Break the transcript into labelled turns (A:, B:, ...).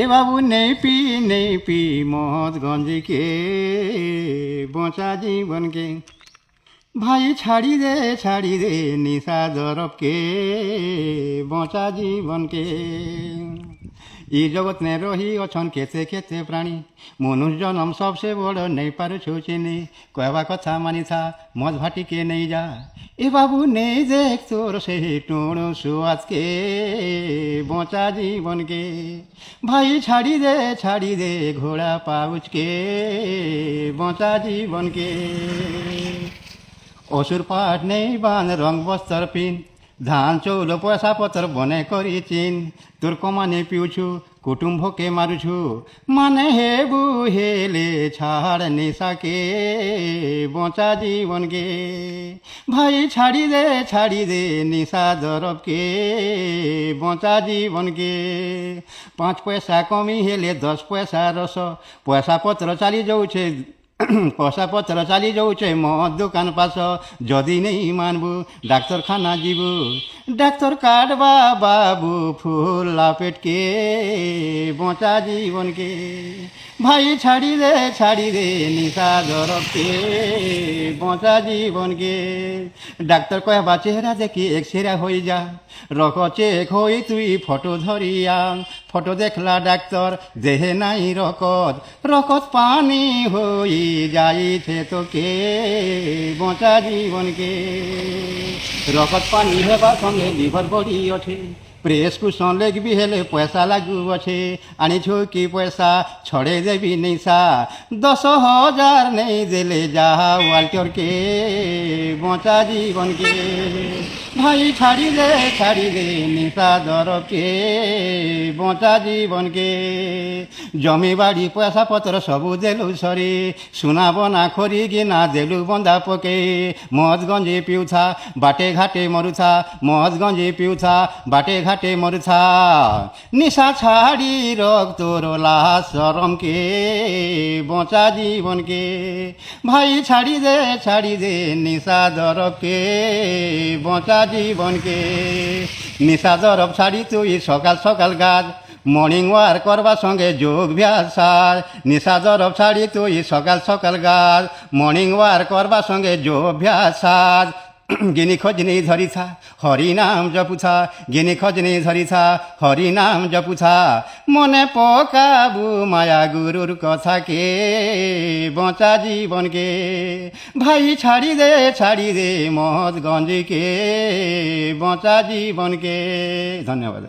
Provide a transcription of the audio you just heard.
A: এ বাবু নেই পি মদ গঞ্জিকে বঁচা জীবনকে ভাই ছাড়ি দে নিশা জরবকে বঁচা জীবনকে ই জগৎ নে রহি অছন কেতে কেতে প্রাণী মনুষ্য জনম সবসে বড় নেই পারুছু চিনি কহবা কথা মানিথা মদ ভাটিকে নেই যা এ বাবু নেই দেখ তোর সেই টুণু সুয়াজকে বঁচা জীবনকে ভাই ছাড়ি দে ঘোড়া পাউচকে বঁচা জীবনকে অসুর পাট নেই বান রং বস্ত্র পিন ধান চৌল পয়সা পত্র বনে করি চিন তোর কমানে পিউছু কুটুম্বকে মারুছু মানে হেবু হেলে ছাড় নেশাকে বঁচা জীবনকে ভাই ছাড়ি দে নিশা জরবকে বঁচা জীবনকে 5 পয়সা কমি হেলে 10 পয়সা রস পয়সা পত্র চালি যাউছে পয়সা পত্র চালি যাউছে মদ দোকান পাশ যদি নেই মানবু ডাক্তারখানা যাবু ডাক্তার কাটবা বাবু ফুলা পেটকে বঁচা জীবনকে ভাই ছাড়ি দে নিশা জরবকে বঁচা জীবনকে ডাক্তার কহবা চেহারা দেখি এক্সরে হয়ে যা রক চেক হই তুই ফটো ধরিয়া ফটো দেখলা ডাক্তার দেহে নাই রকত পানি হই যাইছে তোকে বঁচা জীবনকে রকত পানি হেবা সঙ্গে লিভর বড়ি ওঠে প্রেসক্রিপশন লিখবি হেলে পয়সা লাগু অছে আনিছু কি পয়সা ছড়ে দেবি নিশা 10,000 নেই দেলে যাহা ওয়াল্টরকে বঁচা জীবনকে ভাই ছাড়ি দে নিশা দরকে বঁচা জীবনকে জমি বাড়ি পয়সা পত্র সবু দেলু সরি সুনা বনা খরি গিনা দেলু বন্ধা পকে মদ গঞ্জি পিউথা বাটে ঘাটে মরুথা মদ গঞ্জি পিউথা বাটে ঘাটে মরুথা নিশা ছাড়ি রক তোর লাশ শরমকে বঁচা জীবনকে ভাই ছাড়ি দে নিশা দরবকে বঁচা জীবনকে নিশা দরব ছাড়ি তুই সকাল সকাল গাছ মর্নিং ওয়ার করবা সঙ্গে যোগ ব্যাসার নিশা দরব ছাড়ি তুই সকাল সকাল গাছ মর্নিং ওয়ার করবা সঙ্গে যোগ ব্যাসার গিনি খজনি ধরিথা হরি নাম জপুথা গিনি খজনি ধরিথা হরি নাম জপুথা মনে পকাবু মায়া গুরুর কথাকে বঁচা জীবনকে ভাই ছাড়ি দে মদ গঞ্জিকে বঁচা জীবনকে ধন্যবাদ।